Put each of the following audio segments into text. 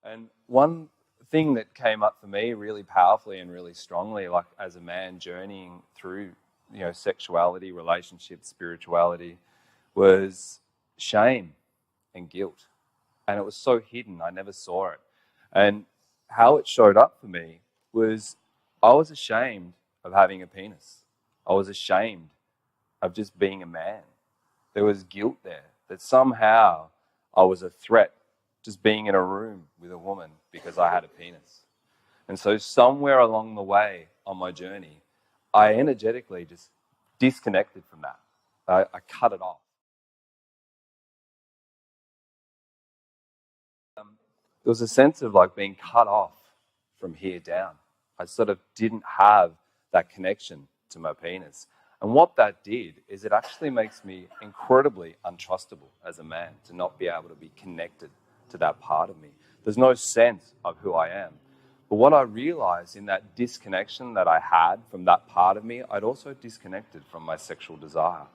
And one thing that came up for me really powerfully and really strongly, like as a man journeying through, sexuality, relationships, spirituality, was shame and guilt. And it was so hidden, I never saw it. And how it showed up for me was I was ashamed of having a penis. I was ashamed of just being a man. There was guilt there that somehow I was a threat just being in a room with a woman because I had a penis. And so somewhere along the way on my journey, I energetically just disconnected from that. I cut it off. There was a sense of like being cut off from here down. I sort of didn't have that connection to my penis. And what that did is it actually makes me incredibly untrustable as a man to not be able to be connected to that part of me. There's no sense of who I am. But what I realized in that disconnection that I had from that part of me, I'd also disconnected from my sexual desire,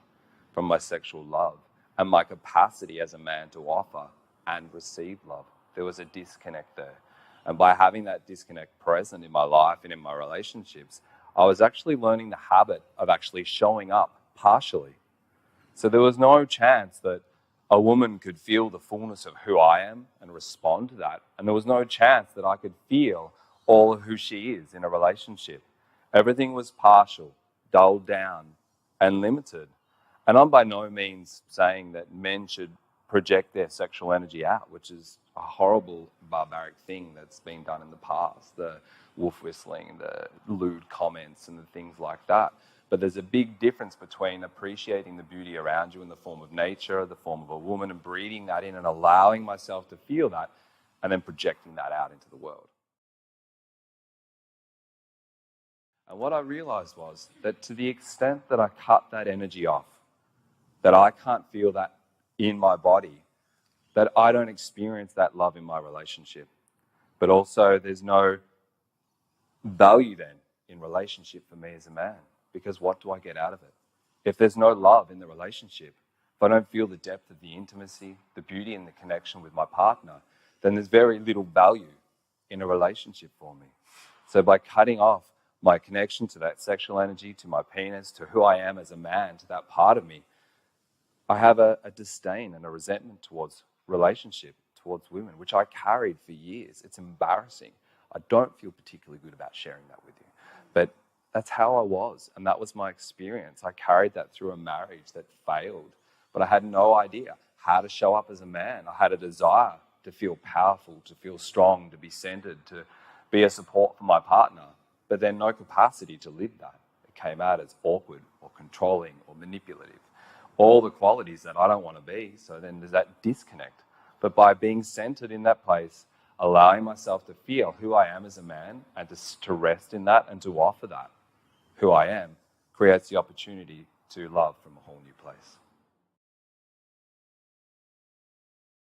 from my sexual love, and my capacity as a man to offer and receive love. There was a disconnect there. And by having that disconnect present in my life and in my relationships, I was actually learning the habit of actually showing up partially. So there was no chance that a woman could feel the fullness of who I am and respond to that. And there was no chance that I could feel all of who she is in a relationship. Everything was partial, dulled down, and limited. And I'm by no means saying that men should project their sexual energy out, which is a horrible, barbaric thing that's been done in the past. The wolf whistling, the lewd comments, and the things like that. But there's a big difference between appreciating the beauty around you in the form of nature, the form of a woman, and breathing that in and allowing myself to feel that, and then projecting that out into the world. And what I realized was that to the extent that I cut that energy off, that I can't feel that in my body, that I don't experience that love in my relationship. But also there's no value then in relationship for me as a man, because what do I get out of it? If there's no love in the relationship, if I don't feel the depth of the intimacy, the beauty and the connection with my partner, then there's very little value in a relationship for me. So by cutting off my connection to that sexual energy, to my penis, to who I am as a man, to that part of me, I have a disdain and a resentment towards relationship, towards women, which I carried for years. It's embarrassing. I don't feel particularly good about sharing that with you. But that's how I was, and that was my experience. I carried that through a marriage that failed, but I had no idea how to show up as a man. I had a desire to feel powerful, to feel strong, to be centered, to be a support for my partner, but then no capacity to live that. It came out as awkward or controlling or manipulative. All the qualities that I don't want to be, so then there's that disconnect. But by being centered in that place, allowing myself to feel who I am as a man and to rest in that and to offer that, who I am, creates the opportunity to love from a whole new place.